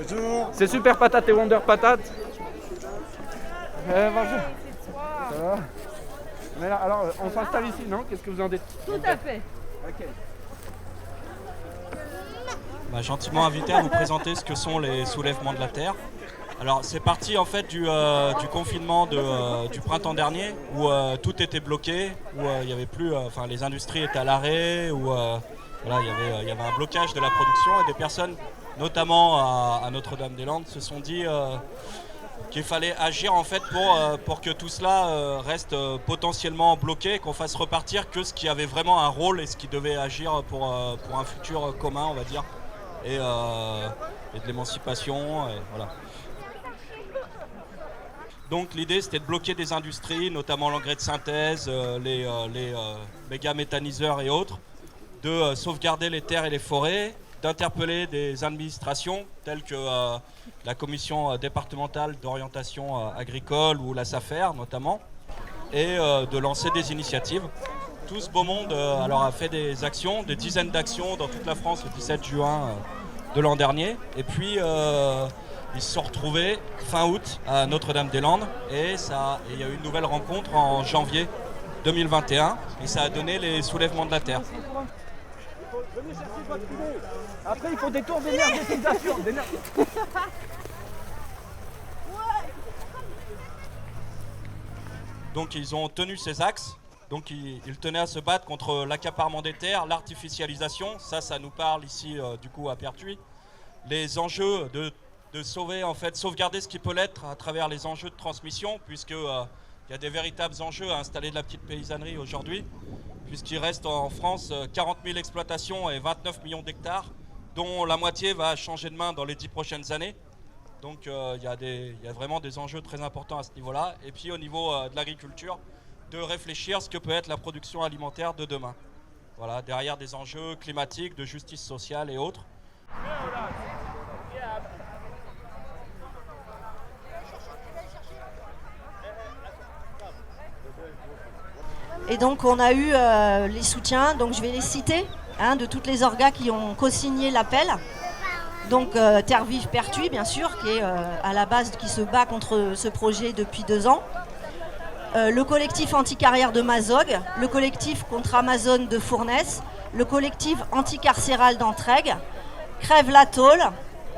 Bonjour. C'est Super Patate et Wonder Patate. Bonjour. Ça va? Mais là, alors, on s'installe ici, non? Qu'est-ce que vous en dites? Tout à fait. Ok. Gentiment invité à vous présenter ce que sont les soulèvements de la Terre. Alors c'est parti en fait du confinement du printemps dernier où tout était bloqué, où il y avait plus, les industries étaient à l'arrêt, où voilà, il y avait un blocage de la production et des personnes, notamment à Notre-Dame-des-Landes, se sont dit qu'il fallait agir en fait pour que tout cela reste potentiellement bloqué, qu'on fasse repartir que ce qui avait vraiment un rôle et ce qui devait agir pour un futur commun, on va dire, et de l'émancipation, et voilà. Donc l'idée c'était de bloquer des industries, notamment l'engrais de synthèse, les méga méthaniseurs et autres, de sauvegarder les terres et les forêts, d'interpeller des administrations telles que la commission départementale d'orientation agricole ou la SAFER notamment, et de lancer des initiatives. Tout ce beau monde a fait des actions, des dizaines d'actions dans toute la France le 17 juin de l'an dernier. Et puis ils se sont retrouvés fin août à Notre-Dame-des-Landes et il y a eu une nouvelle rencontre en janvier 2021 et ça a donné les soulèvements de la Terre. Venez chercher votre idée. Après, il faut des tours d'énergétisation. Donc ils ont tenu ces axes. Donc ils tenaient à se battre contre l'accaparement des terres, l'artificialisation, ça nous parle ici du coup à Pertuis. Les enjeux de sauvegarder ce qui peut l'être à travers les enjeux de transmission, puisque il y a des véritables enjeux à installer de la petite paysannerie aujourd'hui, puisqu'il reste en France 40 000 exploitations et 29 millions d'hectares, dont la moitié va changer de main dans les 10 prochaines années. Donc il y a vraiment des enjeux très importants à ce niveau-là. Et puis au niveau de l'agriculture, de réfléchir ce que peut être la production alimentaire de demain. Voilà, derrière des enjeux climatiques, de justice sociale et autres. Et donc on a eu les soutiens, donc je vais les citer, de toutes les orgas qui ont co-signé l'appel. Donc Terre Vive Pertuis, bien sûr, qui est à la base, qui se bat contre ce projet depuis 2 ans. Le collectif anti-carrière de Mazog, le collectif contre Amazon de Fournes, le collectif anti-carcéral d'Entraigues, Crève la Tôle,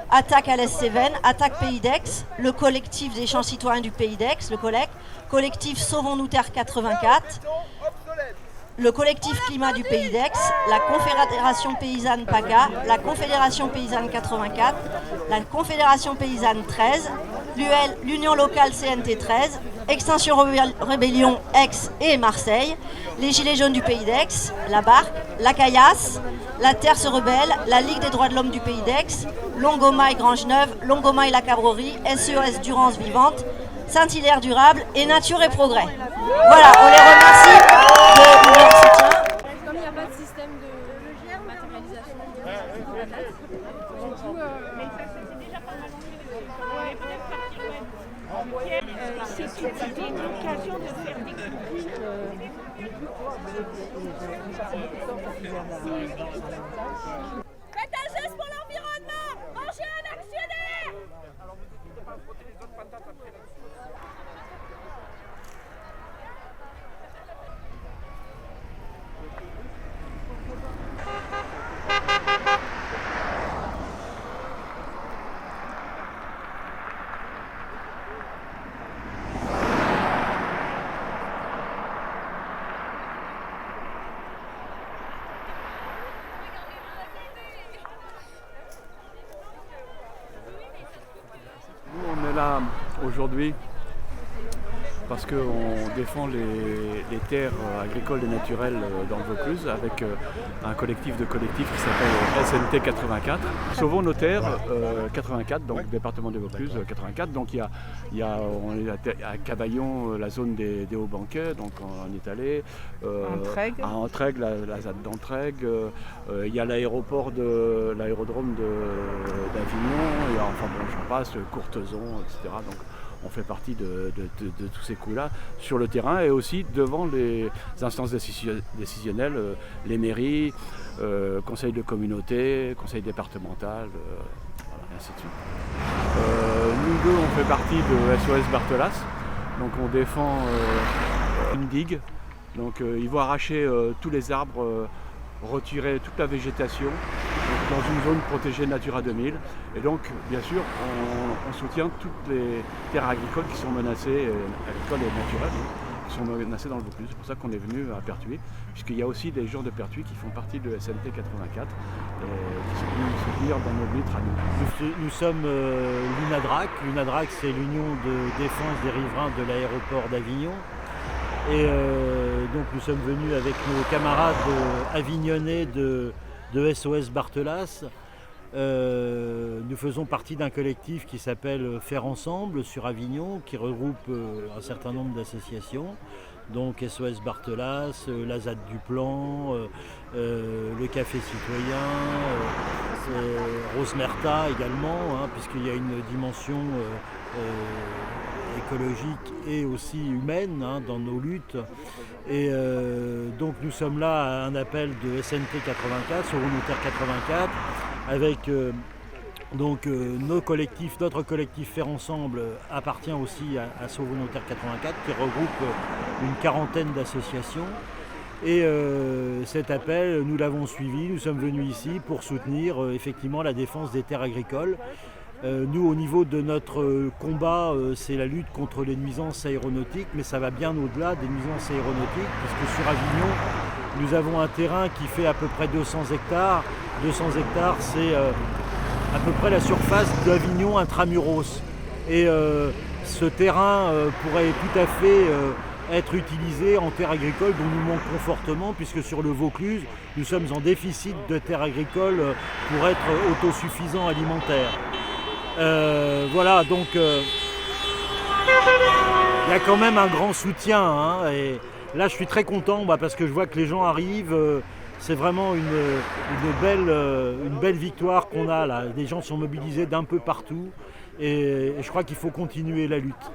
Attaque à l'Est-Cévennes, Attaque Pays d'Aix, le collectif des champs citoyens du Pays d'Aix, le collectif Sauvons-nous Terre 84, le collectif Climat du Pays d'Aix, la Confédération Paysanne PACA, la Confédération Paysanne 84, la Confédération Paysanne 13, l'Union locale CNT 13, Extinction Rébellion Aix et Marseille, les Gilets jaunes du Pays d'Aix, la Barque, la Caillasse, la Terre se rebelle, la Ligue des droits de l'homme du Pays d'Aix, Longomaille Grangeneuve, Longomaille La Cabrerie, SES Durance Vivante, Saint-Hilaire Durable et Nature et Progrès. Voilà, on les remercie de leur soutien. Comme il n'y a pas de système de matérialisation de la date, du coup, c'était une occasion de faire découvrir Faites un geste pour l'environnement. Mangez un actionnaire. Alors vous n'hésitez pas à frotter les autres patates après là-dessus. Nous, on est là aujourd'hui parce qu'on défend les terres agricoles et naturelles dans le Vaucluse avec un collectif qui s'appelle SNT 84. Sauvons nos terres 84, donc département des Vaucluse 84. Donc on est à Cavaillon, la zone des Hauts-Banquets, donc on est allé à Entraigues, la ZAD d'Entraigues. Il y a l'aérodrome d'Avignon, et enfin bon, j'en passe, Courtezon, etc. Donc, on fait partie de tous ces coups-là sur le terrain et aussi devant les instances décisionnelles, les mairies, conseils de communauté, conseil départemental, voilà, ainsi de suite. Nous deux, on fait partie de SOS Barthelas, donc on défend une digue. Donc ils vont arracher tous les arbres, retirer toute la végétation donc, dans une zone protégée Natura 2000. Et donc, bien sûr, on soutient toutes les terres agricoles qui sont menacées, agricoles et naturelles, qui sont menacées dans le Vaucluse. C'est pour ça qu'on est venu à Pertuis, puisqu'il y a aussi des gens de Pertuis qui font partie de SNT 84 et qui sont venus nous soutenir dans nos luttes à nous. Nous sommes l'UNADRAC. L'UNADRAC, c'est l'Union de défense des riverains de l'aéroport d'Avignon. Et donc nous sommes venus avec nos camarades avignonnais de SOS Barthelas. Nous faisons partie d'un collectif qui s'appelle Faire Ensemble sur Avignon, qui regroupe un certain nombre d'associations, donc SOS Barthelas, la ZAD du Plan, le Café Citoyen, Rosemerta également, hein, puisqu'il y a une dimension écologique et aussi humaine hein, dans nos luttes. Et donc nous sommes là à un appel de SNT 84, Sauve Nos Terres 84, avec notre collectif Faire Ensemble appartient aussi à Sauve Nos Terres 84, qui regroupe une quarantaine d'associations. Et cet appel, nous l'avons suivi, nous sommes venus ici pour soutenir effectivement la défense des terres agricoles. Nous, au niveau de notre combat, c'est la lutte contre les nuisances aéronautiques, mais ça va bien au-delà des nuisances aéronautiques, puisque sur Avignon, nous avons un terrain qui fait à peu près 200 hectares. 200 hectares, c'est à peu près la surface d'Avignon intramuros. Et ce terrain pourrait tout à fait être utilisé en terres agricoles dont nous manquons fortement, puisque sur le Vaucluse, nous sommes en déficit de terres agricoles pour être autosuffisants alimentaires. Voilà, donc il y a quand même un grand soutien. Hein, et là, je suis très content parce que je vois que les gens arrivent. C'est vraiment une belle victoire qu'on a là. Les gens sont mobilisés d'un peu partout et je crois qu'il faut continuer la lutte.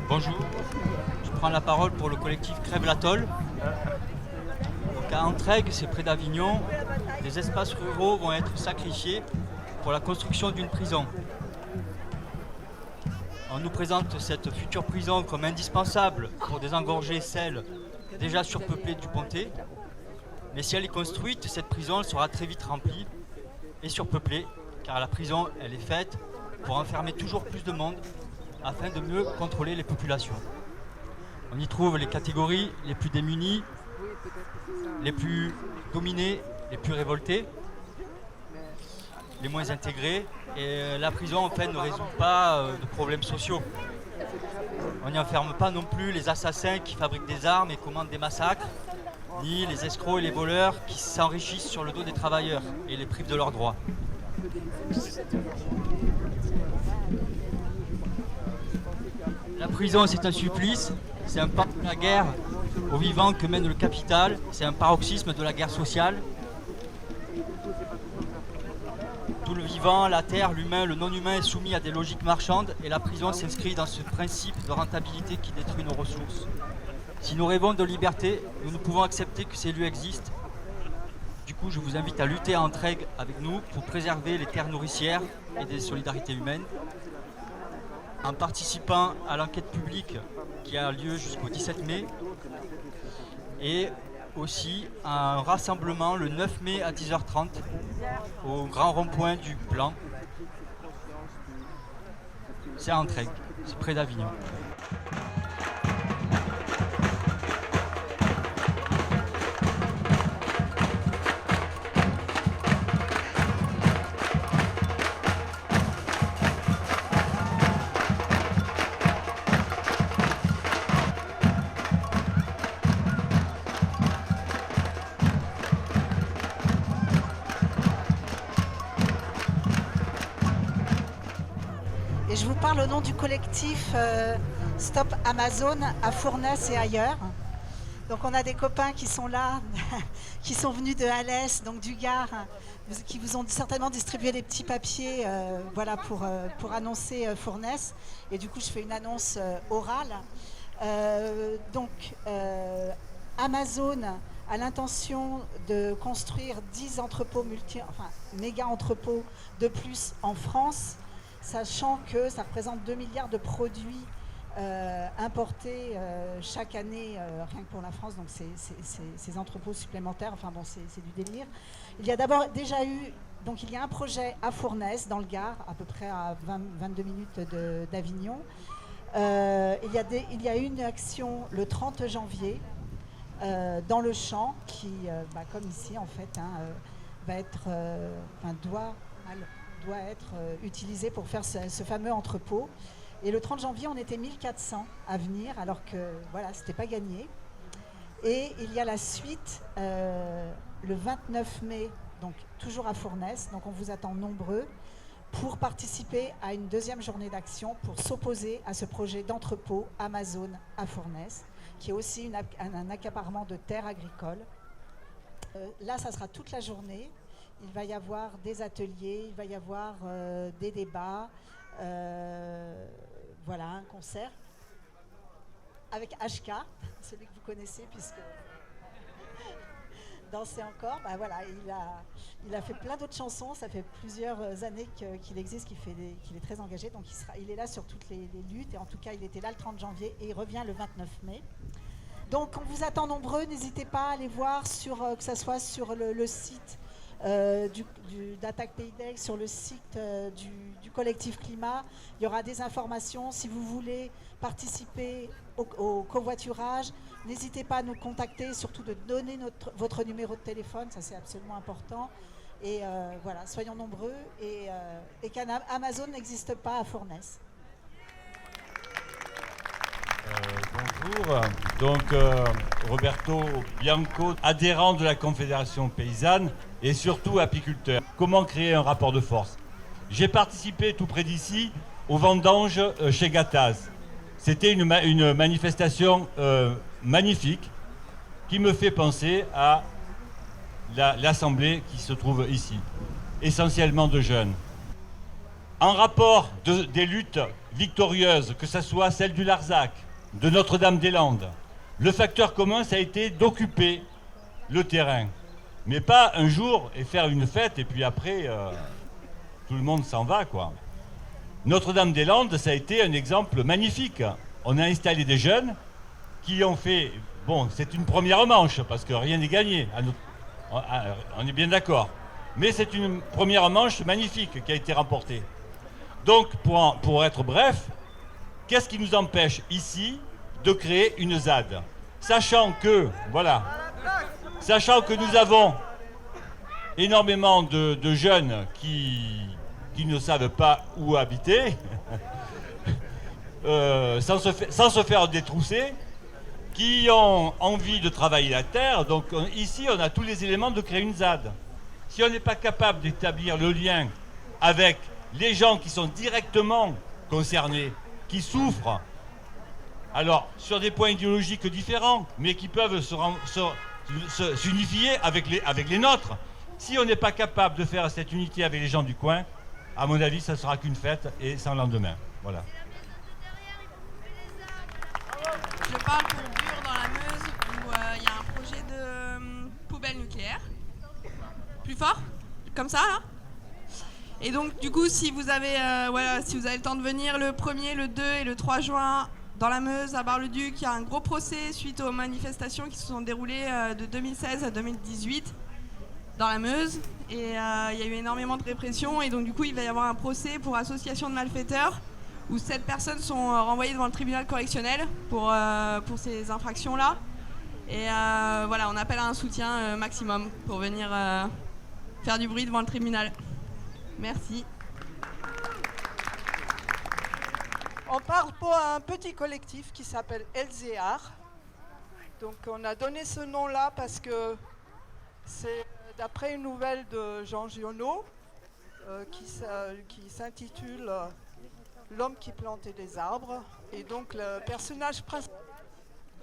Bonjour, je prends la parole pour le collectif Crève l'Atoll. Donc à Entraigues, c'est près d'Avignon, des espaces ruraux vont être sacrifiés pour la construction d'une prison. On nous présente cette future prison comme indispensable pour désengorger celle déjà surpeuplée du Pontet. Mais si elle est construite, cette prison sera très vite remplie et surpeuplée, car la prison, elle est faite pour enfermer toujours plus de monde afin de mieux contrôler les populations. On y trouve les catégories les plus démunies, les plus dominés, les plus révoltés, les moins intégrés. Et la prison, en fait, ne résout pas de problèmes sociaux. On n'y enferme pas non plus les assassins qui fabriquent des armes et commandent des massacres, ni les escrocs et les voleurs qui s'enrichissent sur le dos des travailleurs et les privent de leurs droits. La prison, c'est un supplice, c'est un pas de la guerre aux vivants que mène le capital, c'est un paroxysme de la guerre sociale. Tout le vivant, la terre, l'humain, le non-humain est soumis à des logiques marchandes et la prison s'inscrit dans ce principe de rentabilité qui détruit nos ressources. Si nous rêvons de liberté, nous ne pouvons accepter que ces lieux existent. Du coup, je vous invite à lutter à Entraigues avec nous pour préserver les terres nourricières et des solidarités humaines. En participant à l'enquête publique qui a lieu jusqu'au 17 mai et aussi un rassemblement le 9 mai à 10h30 au grand rond-point du plan. C'est à Entraigues, c'est près d'Avignon. Et je vous parle au nom du collectif Stop Amazon à Fournes et ailleurs. Donc on a des copains qui sont là, qui sont venus de Alès, donc du Gard, qui vous ont certainement distribué des petits papiers voilà, pour annoncer Fournes. Et du coup je fais une annonce orale. Amazon a l'intention de construire 10 entrepôts méga entrepôts de plus en France, sachant que ça représente 2 milliards de produits importés chaque année, rien que pour la France, donc ces entrepôts supplémentaires, enfin bon, c'est du délire. Il y a déjà eu, donc il y a un projet à Fournes, dans le Gard, à peu près à 22 minutes d'Avignon. Il y a eu une action le 30 janvier dans le champ qui, comme ici en fait, doit être utilisé pour faire ce fameux entrepôt. Et le 30 janvier, on était 1400 à venir, alors que voilà, c'était pas gagné. Et il y a la suite le 29 mai, donc toujours à Fournes. Donc on vous attend nombreux pour participer à une deuxième journée d'action pour s'opposer à ce projet d'entrepôt Amazon à Fournes, qui est aussi un accaparement de terres agricoles. Là, ça sera toute la journée. Il va y avoir des ateliers, il va y avoir des débats, voilà, un concert avec HK, celui que vous connaissez puisque Danser encore, voilà, il a fait plein d'autres chansons, ça fait plusieurs années qu'il existe, qu'il est très engagé, donc il est là sur toutes les luttes, et en tout cas il était là le 30 janvier et il revient le 29 mai. Donc on vous attend nombreux, n'hésitez pas à aller voir, que ça soit sur le site d'Attaque Pays d'Aigues, sur le site du collectif Climat. Il y aura des informations. Si vous voulez participer au covoiturage, n'hésitez pas à nous contacter, surtout de donner votre numéro de téléphone, ça c'est absolument important. Et voilà, soyons nombreux et qu'Amazon n'existe pas à Fournes. Bonjour, donc Roberto Bianco, adhérent de la Confédération Paysanne et surtout apiculteur. Comment créer un rapport de force? J'ai participé tout près d'ici aux vendanges chez Gattaz. C'était une manifestation magnifique qui me fait penser à l'assemblée qui se trouve ici, essentiellement de jeunes. En rapport des luttes victorieuses, que ce soit celle du Larzac, de Notre-Dame-des-Landes, le facteur commun, ça a été d'occuper le terrain. Mais pas un jour et faire une fête et puis après, tout le monde s'en va, quoi. Notre-Dame-des-Landes, ça a été un exemple magnifique. On a installé des jeunes qui ont fait... Bon, c'est une première manche, parce que rien n'est gagné. On est bien d'accord. Mais c'est une première manche magnifique qui a été remportée. Donc, pour être bref, qu'est-ce qui nous empêche ici de créer une ZAD? Sachant que nous avons énormément de jeunes qui ne savent pas où habiter, sans se faire détrousser, qui ont envie de travailler la terre. Donc ici, on a tous les éléments de créer une ZAD. Si on n'est pas capable d'établir le lien avec les gens qui sont directement concernés, qui souffrent, alors sur des points idéologiques différents, mais qui peuvent s'unifier avec les nôtres. Si on n'est pas capable de faire cette unité avec les gens du coin, à mon avis, ça ne sera qu'une fête et sans lendemain. Voilà. Je parle pour Bure dans la Meuse où il y a un projet de poubelle nucléaire. Plus fort? Comme ça, là? Et donc, du coup, si vous avez le temps de venir le 1er, le 2 et le 3 juin dans la Meuse, à Bar-le-Duc, il y a un gros procès suite aux manifestations qui se sont déroulées de 2016 à 2018 dans la Meuse. Et il y a eu énormément de répression. Et donc, du coup, il va y avoir un procès pour association de malfaiteurs où 7 personnes sont renvoyées devant le tribunal correctionnel pour ces infractions-là. Et voilà, on appelle à un soutien maximum pour venir faire du bruit devant le tribunal. Merci. On parle pour un petit collectif qui s'appelle Elzéar. Donc on a donné ce nom-là parce que c'est d'après une nouvelle de Jean Giono qui s'intitule L'homme qui plantait des arbres. Et donc le personnage principal,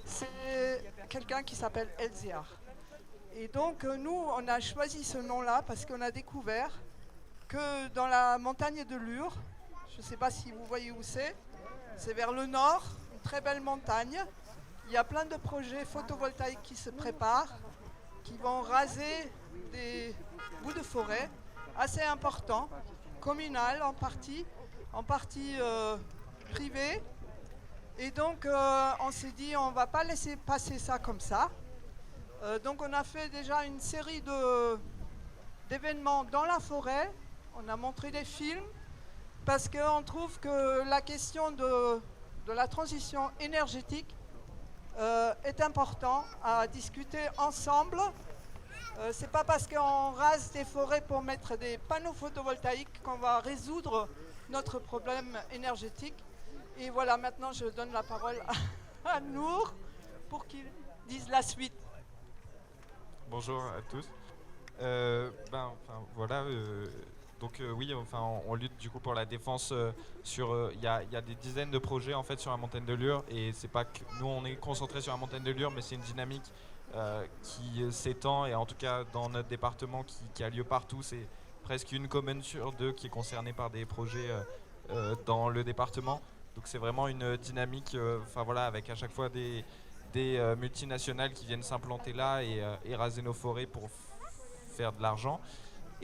c'est quelqu'un qui s'appelle Elzéar. Et donc nous, on a choisi ce nom-là parce qu'on a découvert que dans la montagne de Lure, je ne sais pas si vous voyez où c'est vers le nord, une très belle montagne. Il y a plein de projets photovoltaïques qui se préparent, qui vont raser des bouts de forêt assez importants, communales en partie privées. Et donc on s'est dit on ne va pas laisser passer ça comme ça. Donc on a fait déjà une série d'événements dans la forêt. On a montré des films parce qu'on trouve que la question de la transition énergétique est importante à discuter ensemble. C'est pas parce qu'on rase des forêts pour mettre des panneaux photovoltaïques qu'on va résoudre notre problème énergétique. Et voilà, maintenant je donne la parole à Nour pour qu'il dise la suite. Bonjour à tous. Oui, on lutte du coup pour la défense sur. Il y a des dizaines de projets en fait sur la montagne de Lure et c'est pas que nous on est concentré sur la montagne de Lure, mais c'est une dynamique qui s'étend et en tout cas dans notre département qui a lieu partout. C'est presque une commune sur 2 qui est concernée par des projets dans le département. Donc c'est vraiment une dynamique. Avec à chaque fois des multinationales qui viennent s'implanter là et raser nos forêts pour faire de l'argent.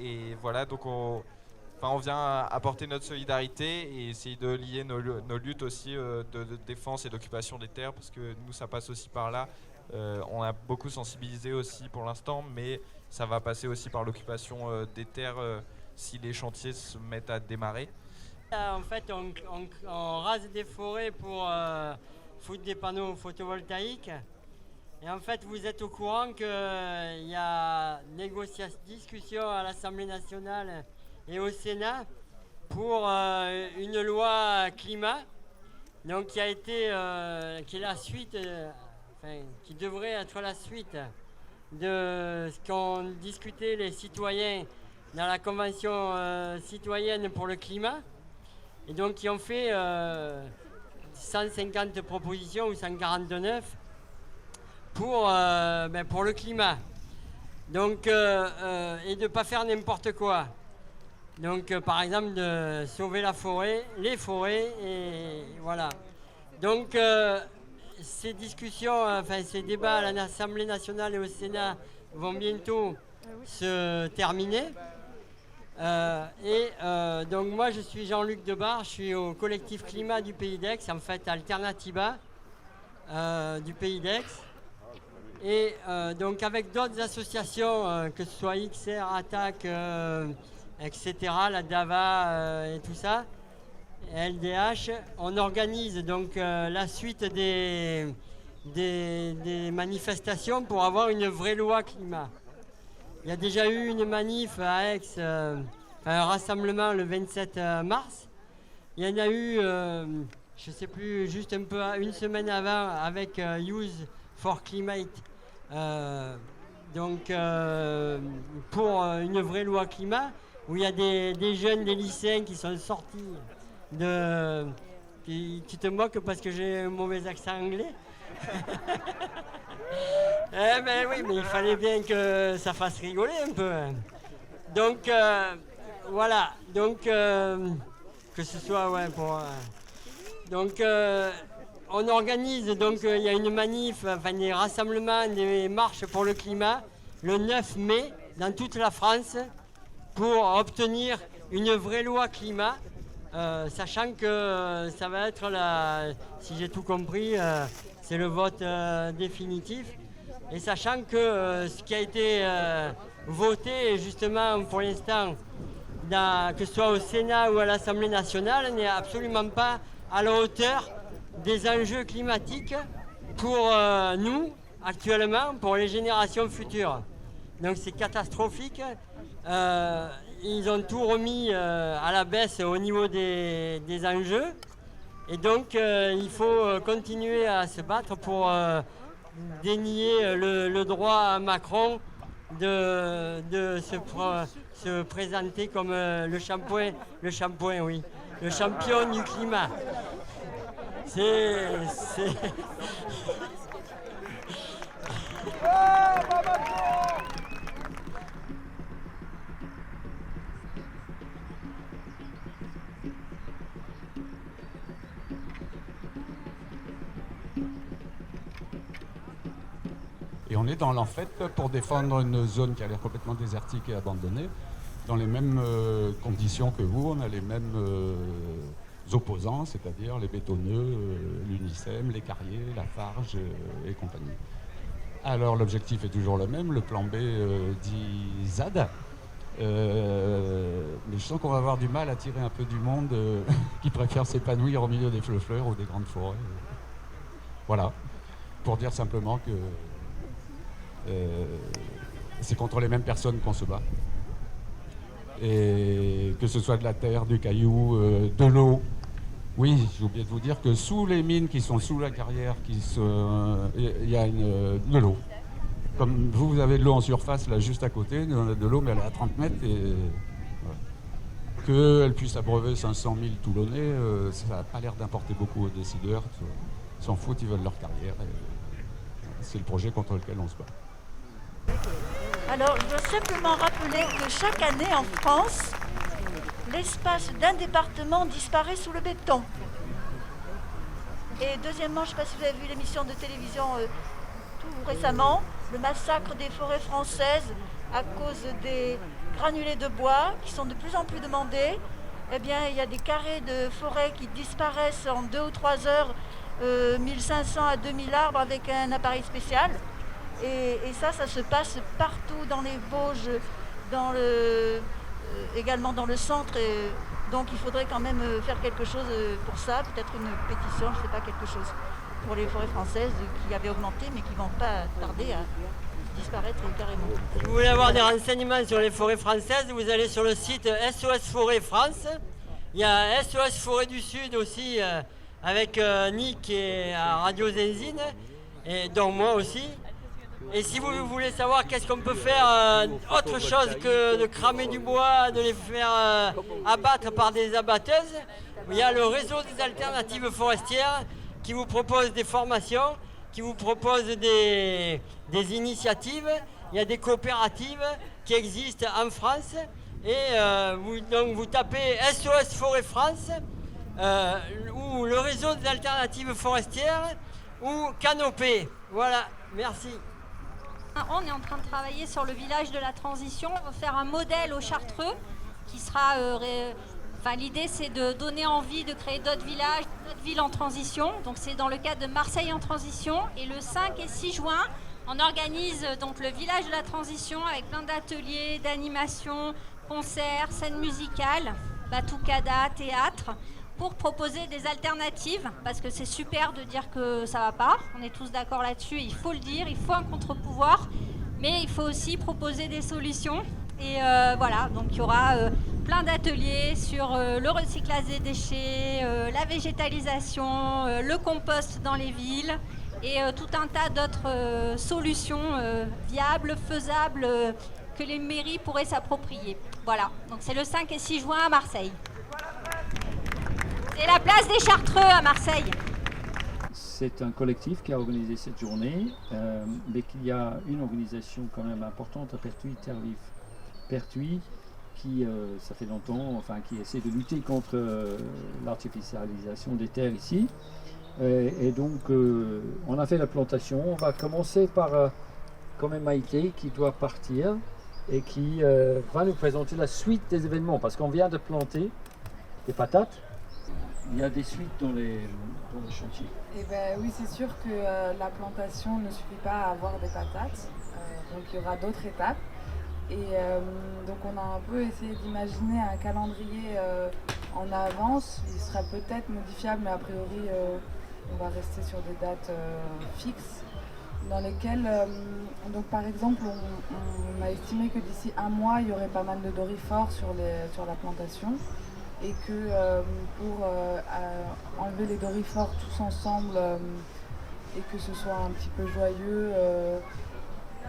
Et voilà, donc on vient apporter notre solidarité et essayer de lier nos luttes aussi de défense et d'occupation des terres, parce que nous, ça passe aussi par là. On a beaucoup sensibilisé aussi pour l'instant, mais ça va passer aussi par l'occupation des terres si les chantiers se mettent à démarrer. En fait, on rase des forêts pour foutre des panneaux photovoltaïques. Et en fait, vous êtes au courant qu'il y a discussion à l'Assemblée nationale et au Sénat pour une loi climat, donc qui est la suite, qui devrait être la suite de ce qu'ont discuté les citoyens dans la Convention citoyenne pour le climat, et donc qui ont fait 150 propositions ou 149 pour le climat. Donc, et de ne pas faire n'importe quoi. Donc par exemple de sauver la forêt, les forêts, et voilà. Donc ces discussions, enfin ces débats à l'Assemblée nationale et au Sénat vont bientôt se terminer. Donc moi je suis Jean-Luc Debar, je suis au collectif Climat du Pays d'Aix, en fait Alternativa du Pays d'Aix. Et donc avec d'autres associations, que ce soit XR, Attaque, etc., la DAVA et tout ça, LDH, on organise donc la suite des manifestations pour avoir une vraie loi climat. Il y a déjà eu une manif à Aix, un rassemblement le 27 mars. Il y en a eu, je ne sais plus, juste un peu une semaine avant avec Youth for Climate. Donc pour une vraie loi climat, où il y a des jeunes, des lycéens qui sont sortis de... Tu te moques parce que j'ai un mauvais accent anglais. Eh ben oui, mais il fallait bien que ça fasse rigoler un peu. Donc voilà, donc que ce soit pour... donc on organise, donc il y a une manif, enfin des rassemblements, des marches pour le climat le 9 mai dans toute la France pour obtenir une vraie loi climat, sachant que ça va être si j'ai tout compris, c'est le vote définitif, et sachant que ce qui a été voté justement pour l'instant, que ce soit au Sénat ou à l'Assemblée nationale, n'est absolument pas à la hauteur des enjeux climatiques pour nous, actuellement, pour les générations futures. Donc c'est catastrophique. Ils ont tout remis à la baisse au niveau des enjeux. Et donc il faut continuer à se battre pour dénier le droit à Macron de se présenter comme le champion du climat. Et on est en fait pour défendre une zone qui a l'air complètement désertique et abandonnée, dans les mêmes conditions que vous. On a les mêmes opposants, c'est-à-dire les bétonneux, l'UNICEM, les carriers, la Farge et compagnie. Alors l'objectif est toujours le même, le plan B dit ZAD. Mais je sens qu'on va avoir du mal à tirer un peu du monde qui préfère s'épanouir au milieu des fleurs ou des grandes forêts. Voilà, pour dire simplement que c'est contre les mêmes personnes qu'on se bat. Et que ce soit de la terre, du caillou, de l'eau. Oui, j'ai oublié de vous dire que sous les mines qui sont sous la carrière, il y a de l'eau. Comme vous avez de l'eau en surface, là, juste à côté, nous on a de l'eau, mais elle est à 30 mètres. Et voilà. Qu'elle puisse abreuver 500 000 Toulonnais, ça n'a pas l'air d'importer beaucoup aux décideurs. Ils s'en foutent, ils veulent leur carrière. C'est le projet contre lequel on se bat. Alors, je veux simplement rappeler que chaque année en France, l'espace d'un département disparaît sous le béton. Et deuxièmement, je ne sais pas si vous avez vu l'émission de télévision tout récemment, le massacre des forêts françaises à cause des granulés de bois qui sont de plus en plus demandés. Eh bien, il y a des carrés de forêt qui disparaissent en 2 ou 3 heures, 1500 à 2000 arbres avec un appareil spécial. Et ça se passe partout dans les Vosges, également dans le centre. Donc il faudrait quand même faire quelque chose pour ça, peut-être une pétition, je ne sais pas, quelque chose pour les forêts françaises qui avaient augmenté mais qui ne vont pas tarder à disparaître carrément. Si vous voulez avoir des renseignements sur les forêts françaises, vous allez sur le site SOS Forêt France. Il y a SOS Forêt du Sud aussi, avec Nick et Radio Zenzine, et donc moi aussi. Et si vous voulez savoir qu'est-ce qu'on peut faire autre chose que de cramer du bois, de les faire abattre par des abatteuses, il y a le réseau des alternatives forestières qui vous propose des formations, qui vous propose des initiatives. Il y a des coopératives qui existent en France Et donc vous tapez SOS Forêt France ou le réseau des alternatives forestières ou Canopée. Voilà, merci. On est en train de travailler sur le village de la transition. On va faire un modèle au Chartreux qui sera... l'idée, c'est de donner envie de créer d'autres villages, d'autres villes en transition. Donc c'est dans le cadre de Marseille en transition. Et le 5 et 6 juin, on organise donc le village de la transition avec plein d'ateliers, d'animations, concerts, scènes musicales, batucada, théâtre, pour proposer des alternatives, parce que c'est super de dire que ça va pas, on est tous d'accord là-dessus, il faut le dire, il faut un contre-pouvoir, mais il faut aussi proposer des solutions. Et voilà, donc il y aura plein d'ateliers sur le recyclage des déchets, la végétalisation, le compost dans les villes, et tout un tas d'autres solutions viables, faisables, que les mairies pourraient s'approprier. Voilà, donc c'est le 5 et 6 juin à Marseille. C'est la place des Chartreux à Marseille. C'est un collectif qui a organisé cette journée, mais qu'il y a une organisation quand même importante à Pertuis, Terre Vive. Pertuis, qui, ça fait longtemps, qui essaie de lutter contre l'artificialisation des terres ici. Et donc, on a fait la plantation. On va commencer par quand même Maïté, qui doit partir et qui va nous présenter la suite des événements, parce qu'on vient de planter des patates. Il y a des suites dans les chantiers. Eh ben, oui, c'est sûr que la plantation ne suffit pas à avoir des patates, donc il y aura d'autres étapes. Et donc on a un peu essayé d'imaginer un calendrier en avance. Il sera peut-être modifiable, mais a priori on va rester sur des dates fixes, dans lesquelles, donc par exemple, on a estimé que d'ici un mois, il y aurait pas mal de doryphores sur la plantation. Et que pour enlever les doryphores tous ensemble et que ce soit un petit peu joyeux,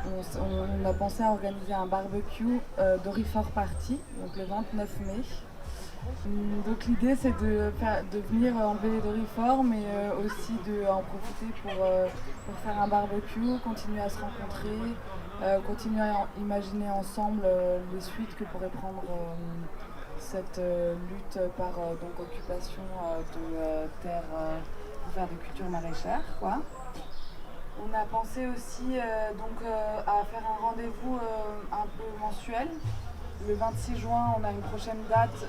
on a pensé à organiser un barbecue doryphore party, donc le 29 mai. Donc l'idée c'est de venir enlever les doryphores, mais aussi d'en profiter pour faire un barbecue, continuer à se rencontrer, continuer à imaginer ensemble les suites que pourrait prendre cette lutte par occupation de terres pour faire des cultures maraîchères, quoi. On a pensé aussi à faire un rendez-vous un peu mensuel. Le 26 juin, on a une prochaine date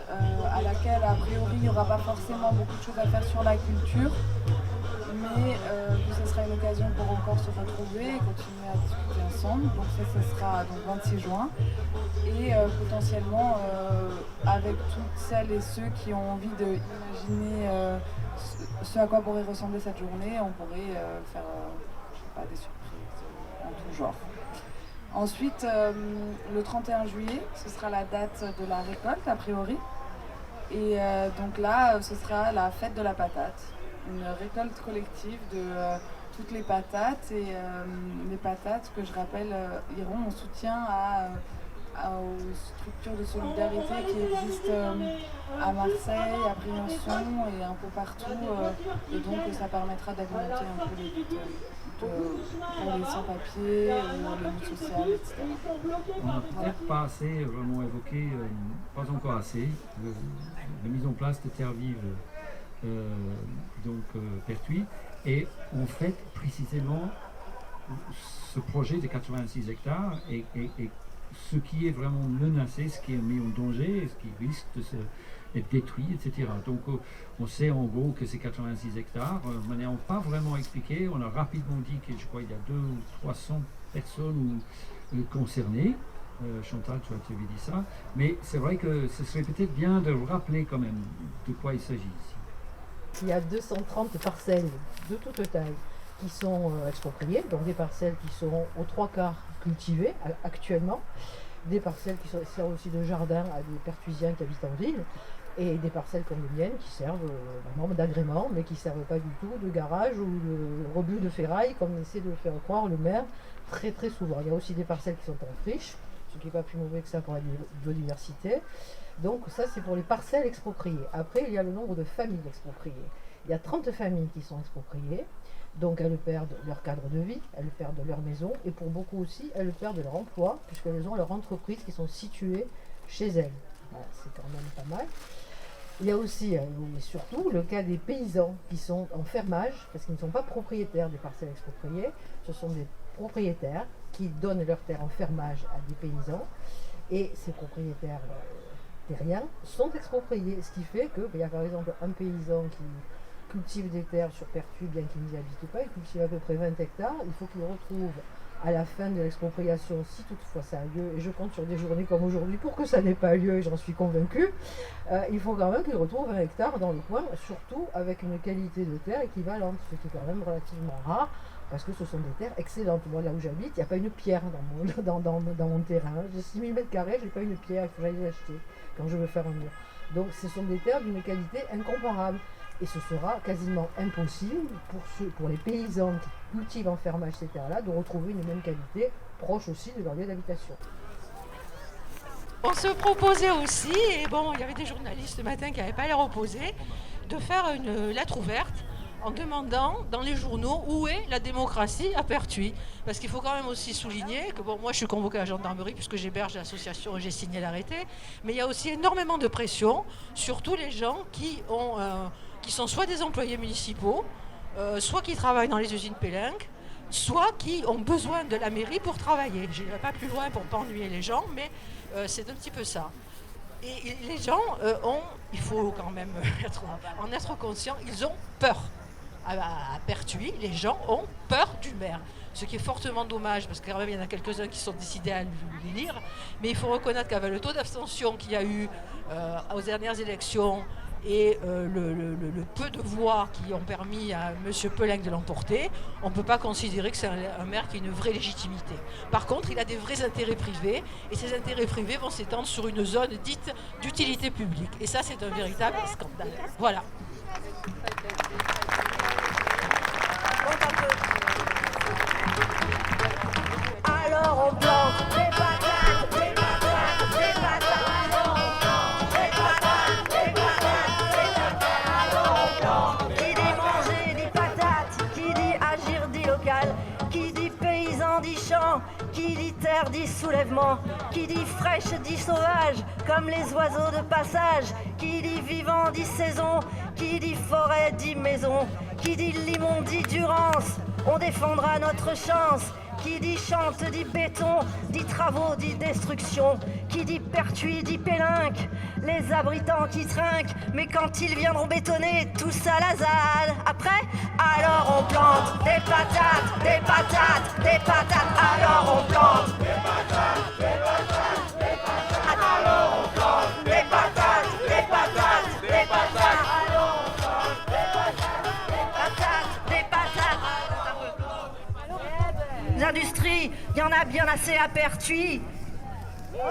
à laquelle, a priori, il n'y aura pas forcément beaucoup de choses à faire sur la culture, mais que ce sera une occasion pour encore se retrouver et continuer à discuter ensemble. Donc ça sera donc 26 juin. Et potentiellement, avec toutes celles et ceux qui ont envie d'imaginer ce à quoi pourrait ressembler cette journée, on pourrait faire des surprises en tout genre. Ensuite, le 31 juillet, ce sera la date de la récolte, a priori. Et donc là, ce sera la fête de la patate. Une récolte collective de toutes les patates. Et les patates, que je rappelle, iront en soutien aux structures de solidarité qui existent à Marseille, à Briançon et un peu partout. Et donc ça permettra d'alimenter un peu les luttes pour les sans-papiers, les luttes sociales, etc. On n'a peut-être pas assez vraiment évoqué, pas encore assez, la mise en place de Terre Vive, Pertuis. Et en fait, précisément, ce projet de 86 hectares et ce qui est vraiment menacé, ce qui est mis en danger, ce qui risque d'être détruit, etc. Donc on sait en gros que c'est 86 hectares, mais on n'a pas vraiment expliqué, on a rapidement dit que je crois qu'il y a 200 ou 300 personnes concernées. Chantal, tu avais dit ça, mais c'est vrai que ce serait peut-être bien de rappeler quand même de quoi il s'agit ici. Il y a 230 parcelles de toute taille qui sont expropriées, donc des parcelles qui sont aux 3/4 cultivées actuellement, des parcelles qui servent aussi de jardin à des Pertuisiens qui habitent en ville, et des parcelles comme les miennes qui servent vraiment d'agrément, mais qui ne servent pas du tout de garage ou de rebut de ferraille, comme essaie de le faire croire le maire très très souvent. Il y a aussi des parcelles qui sont en friche, ce qui n'est pas plus mauvais que ça pour la biodiversité. Donc ça c'est pour les parcelles expropriées. Après il y a le nombre de familles expropriées. Il y a 30 familles qui sont expropriées, donc elles perdent leur cadre de vie, elles perdent leur maison, et pour beaucoup aussi elles perdent leur emploi, puisqu'elles ont leur entreprise qui sont situées chez elles. Voilà, c'est quand même pas mal. Il y a aussi, et surtout, le cas des paysans qui sont en fermage, parce qu'ils ne sont pas propriétaires des parcelles expropriées, ce sont des propriétaires qui donnent leurs terres en fermage à des paysans, et ces propriétaires terriens sont expropriés, ce qui fait qu'il y a par exemple un paysan qui cultive des terres sur Pertuis, bien qu'il n'y habite pas, il cultive à peu près 20 hectares, il faut qu'il retrouve à la fin de l'expropriation, si toutefois ça a lieu, et je compte sur des journées comme aujourd'hui pour que ça n'ait pas lieu, et j'en suis convaincue, il faut quand même qu'il retrouve 1 hectare dans le coin, surtout avec une qualité de terre équivalente, ce qui est quand même relativement rare, parce que ce sont des terres excellentes. Moi, là où j'habite, il n'y a pas une pierre dans mon terrain. J'ai 6000 m², je n'ai pas une pierre, il faut que j'aille l'acheter quand je veux faire un mur. Donc ce sont des terres d'une qualité incomparable. Et ce sera quasiment impossible pour les paysans qui cultivent en fermage ces terres-là de retrouver une même qualité proche aussi de leur lieu d'habitation. On se proposait aussi, et bon, il y avait des journalistes ce matin qui n'avaient pas l'air opposés, de faire une lettre ouverte en demandant dans les journaux où est la démocratie à Pertuis. Parce qu'il faut quand même aussi souligner que, bon, moi je suis convoquée à la gendarmerie puisque j'héberge l'association et j'ai signé l'arrêté, mais il y a aussi énormément de pression sur tous les gens qui sont soit des employés municipaux, soit qui travaillent dans les usines Pélinck, soit qui ont besoin de la mairie pour travailler. Je n'irai pas plus loin pour ne pas ennuyer les gens, mais c'est un petit peu ça. Et les gens il faut quand même en être conscient, ils ont peur. À Pertuis, les gens ont peur du maire. Ce qui est fortement dommage, parce qu'il y en a quelques-uns qui sont décidés à l'élire, mais il faut reconnaître qu'avec le taux d'abstention qu'il y a eu aux dernières élections, et le peu de voix qui ont permis à M. Pélinck de l'emporter, on ne peut pas considérer que c'est un maire qui a une vraie légitimité. Par contre, il a des vrais intérêts privés, et ces intérêts privés vont s'étendre sur une zone dite d'utilité publique. Et ça, c'est un véritable scandale. Voilà. Alors on plante des patates, des patates, des patates. Alors on plante des patates, des patates, des patates. Alors on plante. Qui dit manger dit patates, qui dit agir dit local, qui dit paysan dit champ, qui dit terre dit soulèvement, qui dit fraîche dit sauvage, comme les oiseaux de passage, qui dit vivant dit saison, qui dit forêt dit maison, qui dit limon dit durance, on défendra notre chance. Qui dit chante dit béton, dit travaux dit destruction, qui dit Pertuis dit Pélinck, les abritants qui trinquent, mais quand ils viendront bétonner, tout ça la zade. Après, alors on plante des patates, des patates, des patates, alors on plante des patates, des patates, des patates, alors on plante des patates, des patates, des patates, alors on plante des patates, des patates, des patates. L'industrie, il y en a bien assez à Pertuis. On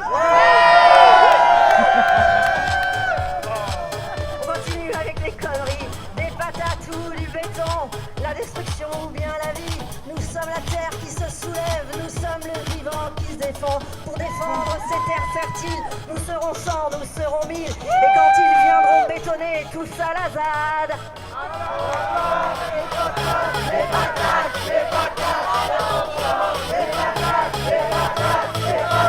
continue avec les conneries, des patates ou du béton, la destruction ou bien la vie. Nous sommes la terre qui se soulève, nous sommes le vivant qui se défend. Pour défendre ces terres fertiles, nous serons 100, nous serons 1000. Et quand ils viendront bétonner, tout ça la zade. Les patates, les patates, les patates, les patates, les patates.